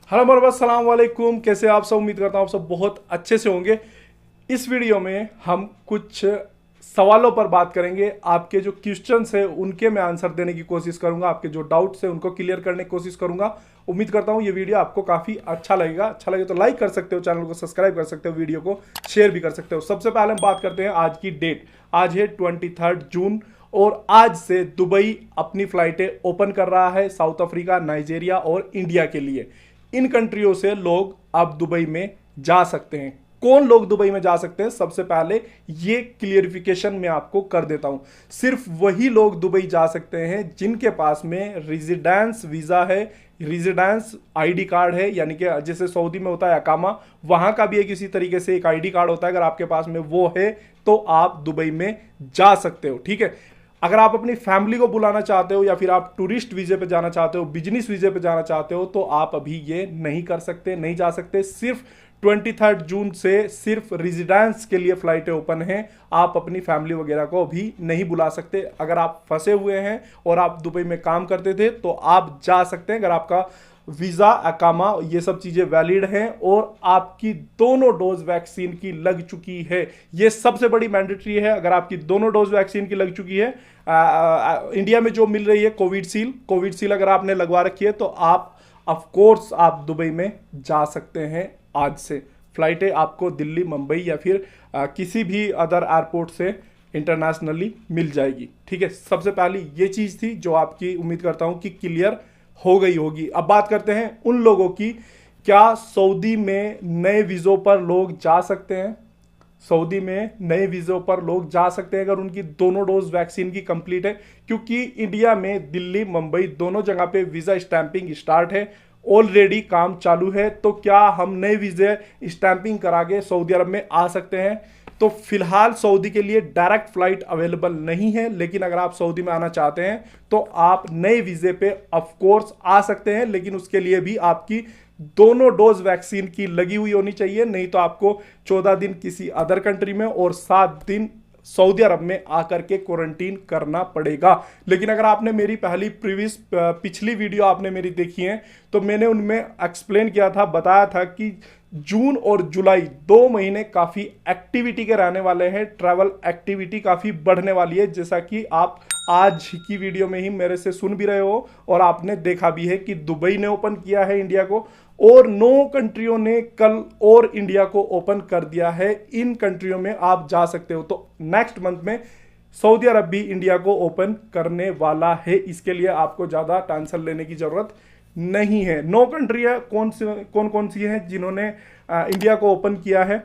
Hello मरहबा, अस्सलाम वालेकुम। कैसे आप सब? उम्मीद करता हूँ आप सब बहुत अच्छे से होंगे। इस वीडियो में हम कुछ सवालों पर बात करेंगे। आपके जो क्वेश्चंस है उनके मैं आंसर देने की कोशिश करूंगा, आपके जो डाउट्स है उनको क्लियर करने की कोशिश करूंगा। उम्मीद करता हूँ ये वीडियो आपको काफ़ी अच्छा लगेगा। अच्छा लगे तो लाइक कर सकते हो, चैनल को सब्सक्राइब कर सकते हो, वीडियो को शेयर भी कर सकते हो। सबसे पहले हम बात करते हैं आज की डेट। आज है 23 जून और आज से दुबई अपनी फ्लाइटें ओपन कर रहा है साउथ अफ्रीका, नाइजीरिया और इंडिया के लिए। इन कंट्रियों से लोग अब दुबई में जा सकते हैं। कौन लोग दुबई में जा सकते हैं, सबसे पहले ये क्लियरिफिकेशन मैं आपको कर देता हूं। सिर्फ वही लोग दुबई जा सकते हैं जिनके पास में रेजिडेंस वीजा है, रेजिडेंस आईडी कार्ड है, यानी कि जैसे सऊदी में होता है अकामा, वहां का भी एक इसी तरीके से एक आईडी कार्ड होता है। अगर आपके पास में वो है तो आप दुबई में जा सकते हो। ठीक है। अगर आप अपनी फैमिली को बुलाना चाहते हो या फिर आप टूरिस्ट वीजे पे जाना चाहते हो, बिजनेस वीजे पे जाना चाहते हो, तो आप अभी ये नहीं कर सकते, नहीं जा सकते। सिर्फ 23 जून से सिर्फ रेजिडेंस के लिए फ्लाइटें ओपन हैं। आप अपनी फैमिली वगैरह को अभी नहीं बुला सकते। अगर आप फंसे हुए हैं और आप दुबई में काम करते थे तो आप जा सकते हैं। अगर आपका वीजा, अकामा, ये सब चीजें वैलिड हैं और आपकी दोनों डोज वैक्सीन की लग चुकी है। ये सबसे बड़ी मैंडेटरी है। अगर आपकी दोनों डोज वैक्सीन की लग चुकी है, इंडिया में जो मिल रही है कोविड सील अगर आपने लगवा रखी है तो आप ऑफ कोर्स आप दुबई में जा सकते हैं। आज से फ्लाइटें आपको दिल्ली, मुंबई या फिर किसी भी अदर एयरपोर्ट से इंटरनेशनली मिल जाएगी। ठीक है। सबसे पहली ये चीज थी जो आपकी उम्मीद करता हूं कि क्लियर हो गई होगी। अब बात करते हैं उन लोगों की, क्या सऊदी में नए वीजों पर लोग जा सकते हैं? सऊदी में नए वीजों पर लोग जा सकते हैं अगर उनकी दोनों डोज वैक्सीन की कंप्लीट है, क्योंकि इंडिया में दिल्ली, मुंबई दोनों जगह पे वीजा स्टैंपिंग स्टार्ट है, ऑलरेडी काम चालू है। तो क्या हम नए वीजे स्टैंपिंग करा के सऊदी अरब में आ सकते हैं? तो फिलहाल सऊदी के लिए डायरेक्ट फ्लाइट अवेलेबल नहीं है, लेकिन अगर आप सऊदी में आना चाहते हैं तो आप नए वीजे पे ऑफ कोर्स आ सकते हैं, लेकिन उसके लिए भी आपकी दोनों डोज वैक्सीन की लगी हुई होनी चाहिए। नहीं तो आपको 14 दिन किसी अदर कंट्री में और 7 दिन सऊदी अरब में आकर के क्वारंटीन करना पड़ेगा। लेकिन अगर आपने मेरी पिछली वीडियो आपने मेरी देखी है तो मैंने उनमें एक्सप्लेन किया था, बताया था कि जून और जुलाई 2 महीने काफी एक्टिविटी के रहने वाले हैं। ट्रैवल एक्टिविटी काफी बढ़ने वाली है, जैसा कि आप आज की वीडियो में ही मेरे से सुन भी रहे हो और आपने देखा भी है कि दुबई ने ओपन किया है इंडिया को और 9 कंट्रियों ने कल और इंडिया को ओपन कर दिया है। इन कंट्रियों में आप जा सकते हो। तो नेक्स्ट मंथ में सऊदी अरब भी इंडिया को ओपन करने वाला है। इसके लिए आपको ज्यादा टेंशन लेने की जरूरत नहीं है। 9 कंट्री है, कौन कौन सी हैं जिन्होंने इंडिया को ओपन किया है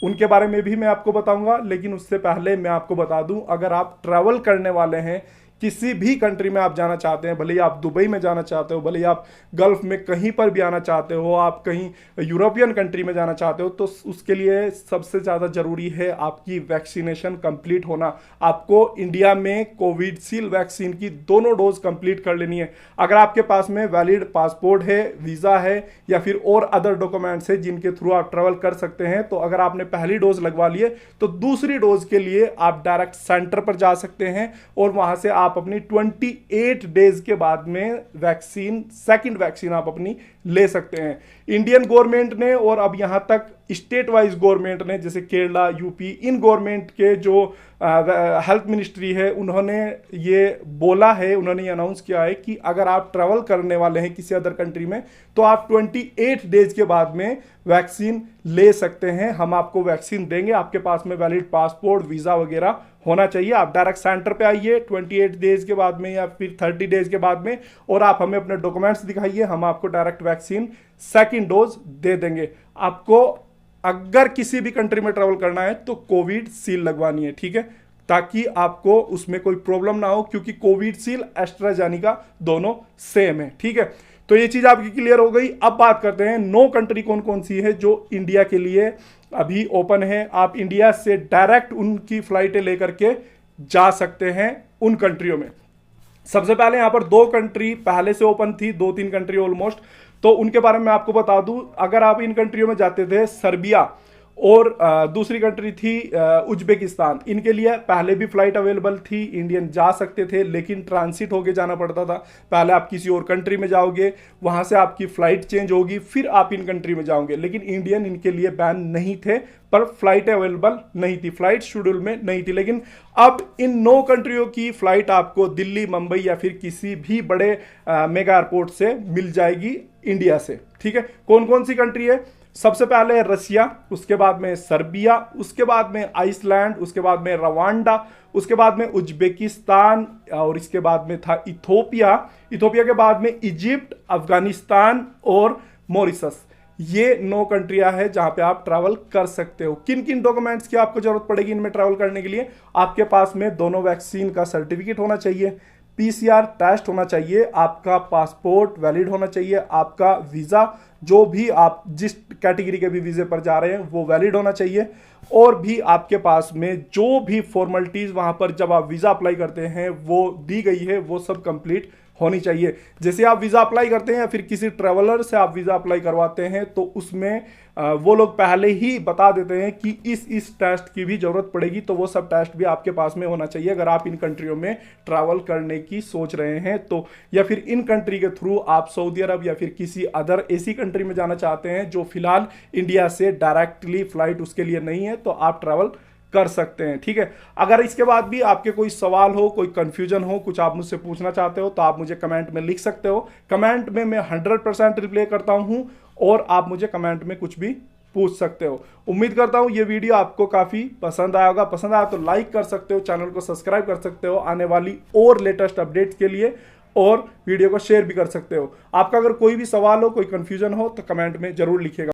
उनके बारे में भी मैं आपको बताऊंगा। लेकिन उससे पहले मैं आपको बता दूं, अगर आप ट्रैवल करने वाले हैं, किसी भी कंट्री में आप जाना चाहते हैं, भले ही आप दुबई में जाना चाहते हो, भले ही आप गल्फ में कहीं पर भी आना चाहते हो, आप कहीं यूरोपियन कंट्री में जाना चाहते हो, तो उसके लिए सबसे ज़्यादा ज़रूरी है आपकी वैक्सीनेशन कंप्लीट होना। आपको इंडिया में कोविडशील्ड वैक्सीन की दोनों डोज कंप्लीट कर लेनी है। अगर आपके पास में वैलिड पासपोर्ट है, वीज़ा है या फिर और अदर डॉक्यूमेंट्स है जिनके थ्रू आप ट्रैवल कर सकते हैं, तो अगर आपने पहली डोज लगवा ली है तो दूसरी डोज के लिए आप डायरेक्ट सेंटर पर जा सकते हैं और वहां से आप अपनी 28 डेज के बाद में सेकंड वैक्सीन आप अपनी ले सकते हैं। इंडियन गवर्नमेंट ने और अब यहां तक स्टेट वाइज गवर्नमेंट ने, जैसे केरला, यूपी, इन गवर्नमेंट के जो हेल्थ मिनिस्ट्री है उन्होंने ये बोला है, उन्होंने ये अनाउंस किया है कि अगर आप ट्रैवल करने वाले हैं किसी अदर कंट्री में तो आप 28 डेज के बाद में वैक्सीन ले सकते हैं। हम आपको वैक्सीन देंगे। आपके पास में वैलिड पासपोर्ट, वीजा वगैरह होना चाहिए। आप डायरेक्ट सेंटर पे आइए 28 डेज के बाद में या फिर 30 डेज के बाद में और आप हमें अपने डॉक्यूमेंट्स दिखाइए, हम आपको डायरेक्ट वैक्सीन सेकंड डोज दे देंगे। आपको अगर किसी भी कंट्री में ट्रैवल करना है तो कोविड सील लगवानी है, ठीक है, ताकि आपको उसमें कोई प्रॉब्लम ना हो, क्योंकि कोविड सील, एस्ट्राजेनेका दोनों सेम है। ठीक है। तो ये चीज आपकी क्लियर हो गई। अब बात करते हैं 9 कंट्री कौन कौन सी है जो इंडिया के लिए अभी ओपन है। आप इंडिया से डायरेक्ट उनकी फ्लाइटें लेकर के जा सकते हैं उन कंट्रियों में। सबसे पहले यहां पर 2 कंट्री पहले से ओपन थी, 2-3 कंट्री ऑलमोस्ट, तो उनके बारे में आपको बता दूं। अगर आप इन कंट्रियों में जाते थे, सर्बिया और दूसरी कंट्री थी उज्बेकिस्तान। इनके लिए पहले भी फ्लाइट अवेलेबल थी, इंडियन जा सकते थे, लेकिन ट्रांसिट होके जाना पड़ता था। पहले आप किसी और कंट्री में जाओगे, वहां से आपकी फ्लाइट चेंज होगी, फिर आप इन कंट्री में जाओगे। लेकिन इंडियन इनके लिए बैन नहीं थे, पर फ्लाइट अवेलेबल नहीं थी, फ्लाइट शेड्यूल में नहीं थी। लेकिन अब इन 9 कंट्रियों की फ्लाइट आपको दिल्ली, मुंबई या फिर किसी भी बड़े मेगा एयरपोर्ट से मिल जाएगी इंडिया से। ठीक है, कौन कौन सी कंट्री है? सबसे पहले रसिया, उसके बाद में सर्बिया, उसके बाद में आइसलैंड, उसके बाद में रवांडा, उसके बाद में उज्बेकिस्तान, और इसके बाद में था इथोपिया। इथोपिया के बाद में इजिप्ट, अफगानिस्तान और मॉरिशस। ये 9 कंट्रियां हैं जहां पे आप ट्रैवल कर सकते हो। किन किन डॉक्यूमेंट्स की आपको जरूरत पड़ेगी इनमें ट्रैवल करने के लिए? आपके पास में दोनों वैक्सीन का सर्टिफिकेट होना चाहिए, पीसीआर टेस्ट होना चाहिए, आपका पासपोर्ट वैलिड होना चाहिए, आपका वीजा, जो भी आप जिस कैटेगरी के भी वीजे पर जा रहे हैं वो वैलिड होना चाहिए, और भी आपके पास में जो भी फॉर्मेलिटीज वहां पर जब आप वीजा अप्लाई करते हैं वो दी गई है वो सब कंप्लीट होनी चाहिए। जैसे आप वीजा अप्लाई करते हैं या फिर किसी ट्रैवलर से आप वीजा अप्लाई करवाते हैं तो उसमें वो लोग पहले ही बता देते हैं कि इस टेस्ट की भी जरूरत पड़ेगी, तो वो सब टेस्ट भी आपके पास में होना चाहिए अगर आप इन कंट्रियों में ट्रैवल करने की सोच रहे हैं तो। या फिर इन कंट्री के थ्रू आप सऊदी अरब या फिर किसी अदर ऐसी कंट्री में जाना चाहते हैं जो फिलहाल इंडिया से डायरेक्टली फ्लाइट उसके लिए नहीं है, तो आप ट्रैवल कर सकते हैं। ठीक है, अगर इसके बाद भी आपके कोई सवाल हो, कोई कंफ्यूजन हो, कुछ आप मुझसे पूछना चाहते हो तो आप मुझे कमेंट में लिख सकते हो। कमेंट में मैं 100% रिप्लाई करता हूं और आप मुझे कमेंट में कुछ भी पूछ सकते हो। उम्मीद करता हूं ये वीडियो आपको काफी पसंद आया होगा। पसंद आया तो लाइक कर सकते हो, चैनल को सब्सक्राइब कर सकते हो आने वाली और लेटेस्ट अपडेट्स के लिए, और वीडियो को शेयर भी कर सकते हो। आपका अगर कोई भी सवाल हो, कोई कंफ्यूजन हो तो कमेंट में जरूर लिखिएगा।